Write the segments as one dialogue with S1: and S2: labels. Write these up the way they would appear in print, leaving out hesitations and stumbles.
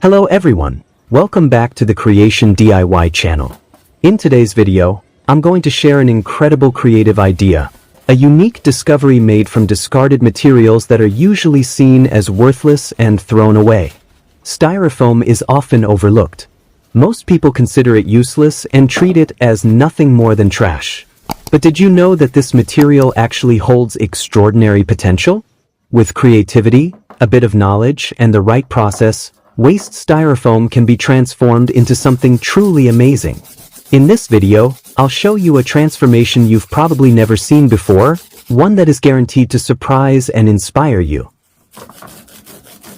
S1: Hello everyone, welcome back to the Creation DIY channel. In today's video, I'm going to share an incredible creative idea, a unique discovery made from discarded materials that are usually seen as worthless and thrown away. Styrofoam is often overlooked. Most people consider it useless and treat it as nothing more than trash. But did you know that this material actually holds extraordinary potential? With creativity, a bit of knowledge, and the right process, waste styrofoam can be transformed into something truly amazing. In this video, I'll show you a transformation you've probably never seen before, one that is guaranteed to surprise and inspire you.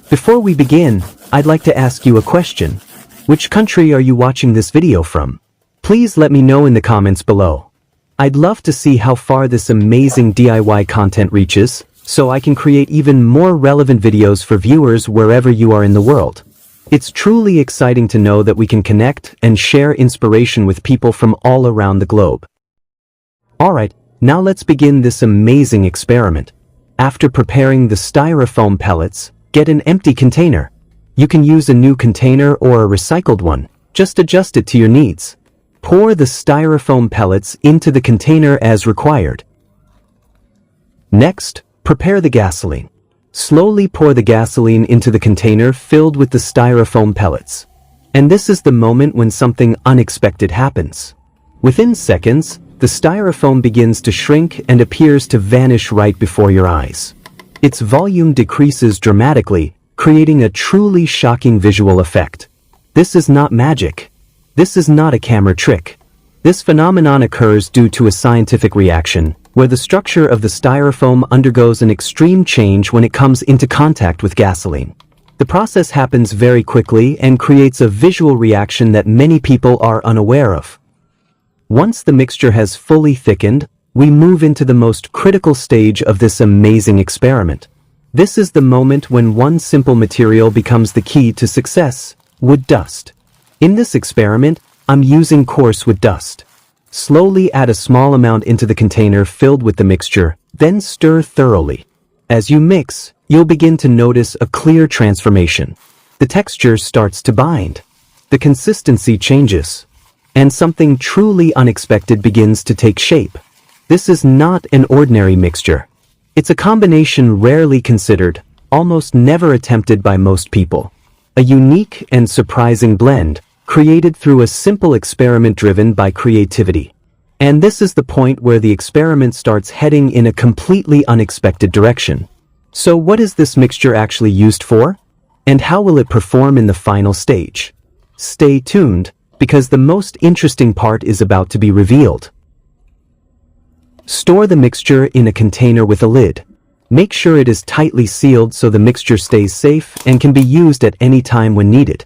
S1: Before we begin, I'd like to ask you a question. Which country are you watching this video from? Please let me know in the comments below. I'd love to see how far this amazing DIY content reaches, so I can create even more relevant videos for viewers wherever you are in the world. It's truly exciting to know that we can connect and share inspiration with people from all around the globe. Alright, now let's begin this amazing experiment. After preparing the styrofoam pellets, get an empty container. You can use a new container or a recycled one, just adjust it to your needs. Pour the styrofoam pellets into the container as required. Next, prepare the gasoline. Slowly pour the gasoline into the container filled with the styrofoam pellets. And this is the moment when something unexpected happens. Within seconds, the styrofoam begins to shrink and appears to vanish right before your eyes. Its volume decreases dramatically, creating a truly shocking visual effect. This is not magic. This is not a camera trick. This phenomenon occurs due to a scientific reaction, where the structure of the styrofoam undergoes an extreme change when it comes into contact with gasoline. The process happens very quickly and creates a visual reaction that many people are unaware of. Once the mixture has fully thickened, we move into the most critical stage of this amazing experiment. This is the moment when one simple material becomes the key to success: wood dust. In this experiment, I'm using coarse wood dust. Slowly add a small amount into the container filled with the mixture, then stir thoroughly. As you mix, you'll begin to notice a clear transformation. The texture starts to bind. The consistency changes. And something truly unexpected begins to take shape. This is not an ordinary mixture. It's a combination rarely considered, almost never attempted by most people. A unique and surprising blend, created through a simple experiment driven by creativity. And this is the point where the experiment starts heading in a completely unexpected direction. So what is this mixture actually used for? And how will it perform in the final stage? Stay tuned, because the most interesting part is about to be revealed. Store the mixture in a container with a lid. Make sure it is tightly sealed so the mixture stays safe and can be used at any time when needed.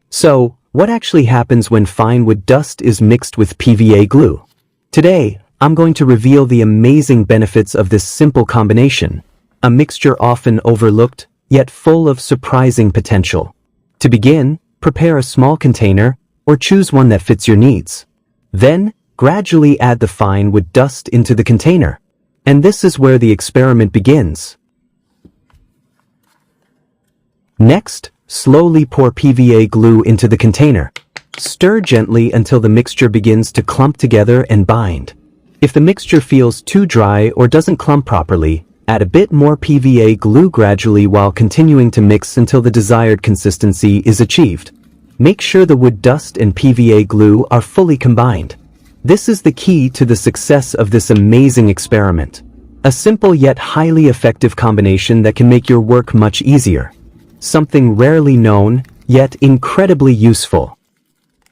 S1: So, what actually happens when fine wood dust is mixed with PVA glue? Today, I'm going to reveal the amazing benefits of this simple combination, a mixture often overlooked, yet full of surprising potential. To begin, prepare a small container, or choose one that fits your needs. Then, gradually add the fine wood dust into the container. And this is where the experiment begins. Next, slowly pour PVA glue into the container. Stir gently until the mixture begins to clump together and bind. If the mixture feels too dry or doesn't clump properly, add a bit more PVA glue gradually while continuing to mix until the desired consistency is achieved. Make sure the wood dust and PVA glue are fully combined. This is the key to the success of this amazing experiment. A simple yet highly effective combination that can make your work much easier. Something rarely known, yet incredibly useful.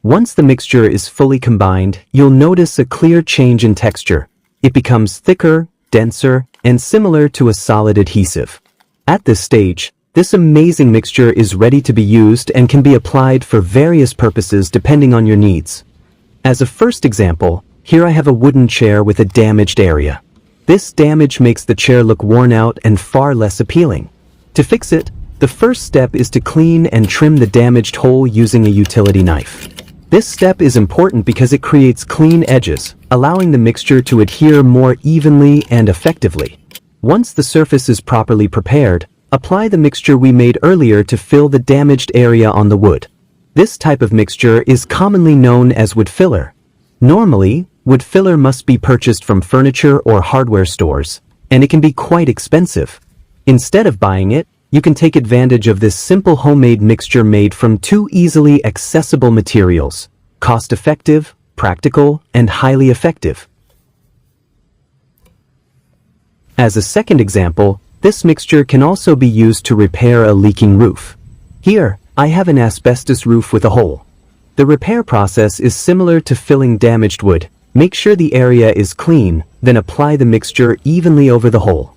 S1: Once the mixture is fully combined, you'll notice a clear change in texture. It becomes thicker, denser, and similar to a solid adhesive. At this stage, this amazing mixture is ready to be used and can be applied for various purposes depending on your needs. As a first example, here I have a wooden chair with a damaged area. This damage makes the chair look worn out and far less appealing. To fix it, the first step is to clean and trim the damaged hole using a utility knife. This step is important because it creates clean edges, allowing the mixture to adhere more evenly and effectively. Once the surface is properly prepared, apply the mixture we made earlier to fill the damaged area on the wood. This type of mixture is commonly known as wood filler. Normally, wood filler must be purchased from furniture or hardware stores, and it can be quite expensive. Instead of buying it, you can take advantage of this simple homemade mixture made from two easily accessible materials: cost-effective, practical, and highly effective. As a second example, this mixture can also be used to repair a leaking roof. Here, I have an asbestos roof with a hole. The repair process is similar to filling damaged wood. Make sure the area is clean, then apply the mixture evenly over the hole.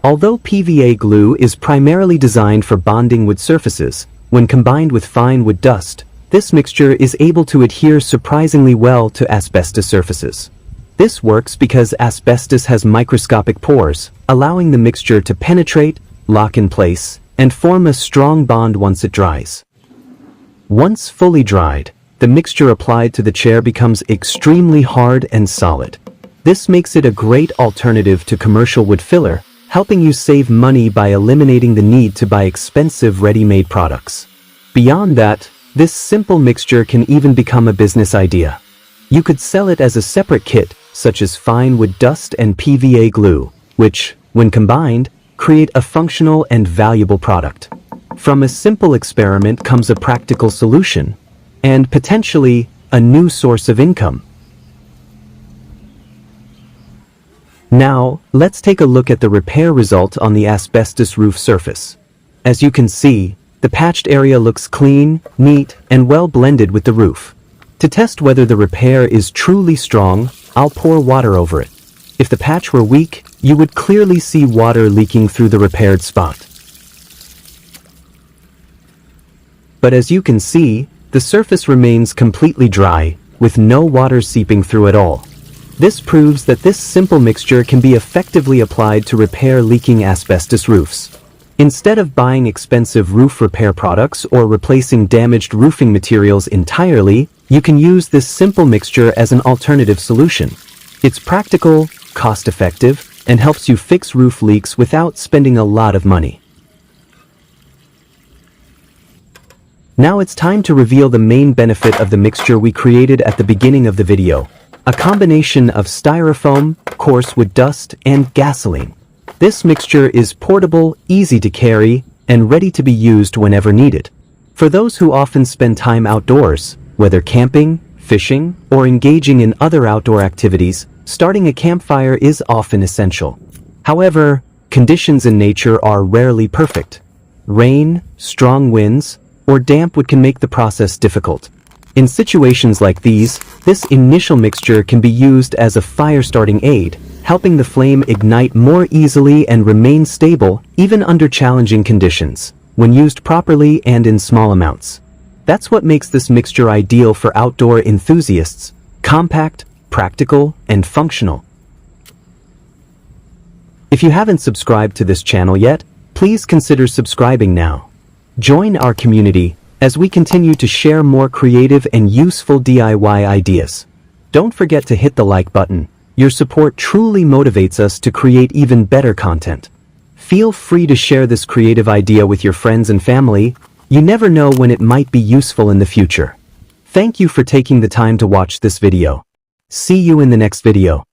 S1: Although PVA glue is primarily designed for bonding wood surfaces, when combined with fine wood dust, this mixture is able to adhere surprisingly well to asbestos surfaces. This works because asbestos has microscopic pores, allowing the mixture to penetrate, lock in place, and form a strong bond once it dries. Once fully dried, the mixture applied to the chair becomes extremely hard and solid. This makes it a great alternative to commercial wood filler, helping you save money by eliminating the need to buy expensive ready-made products. Beyond that, this simple mixture can even become a business idea. You could sell it as a separate kit, such as fine wood dust and PVA glue, which, when combined, create a functional and valuable product. From a simple experiment comes a practical solution, and potentially a new source of income. Now, let's take a look at the repair result on the asbestos roof surface. As you can see, the patched area looks clean, neat, and well blended with the roof. To test whether the repair is truly strong, I'll pour water over it. If the patch were weak, you would clearly see water leaking through the repaired spot. But as you can see, the surface remains completely dry, with no water seeping through at all. This proves that this simple mixture can be effectively applied to repair leaking asbestos roofs. Instead of buying expensive roof repair products or replacing damaged roofing materials entirely, you can use this simple mixture as an alternative solution. It's practical, cost-effective, and helps you fix roof leaks without spending a lot of money. Now it's time to reveal the main benefit of the mixture we created at the beginning of the video. A combination of styrofoam, coarse wood dust, and gasoline. This mixture is portable, easy to carry, and ready to be used whenever needed. For those who often spend time outdoors, whether camping, fishing, or engaging in other outdoor activities, starting a campfire is often essential. However, conditions in nature are rarely perfect. Rain, strong winds, or damp wood can make the process difficult. In situations like these, this initial mixture can be used as a fire-starting aid, helping the flame ignite more easily and remain stable even under challenging conditions, when used properly and in small amounts. That's what makes this mixture ideal for outdoor enthusiasts: compact, practical, and functional. If you haven't subscribed to this channel yet, please consider subscribing now. Join our community as we continue to share more creative and useful DIY ideas. Don't forget to hit the like button. Your support truly motivates us to create even better content. Feel free to share this creative idea with your friends and family. You never know when it might be useful in the future. Thank you for taking the time to watch this video. See you in the next video.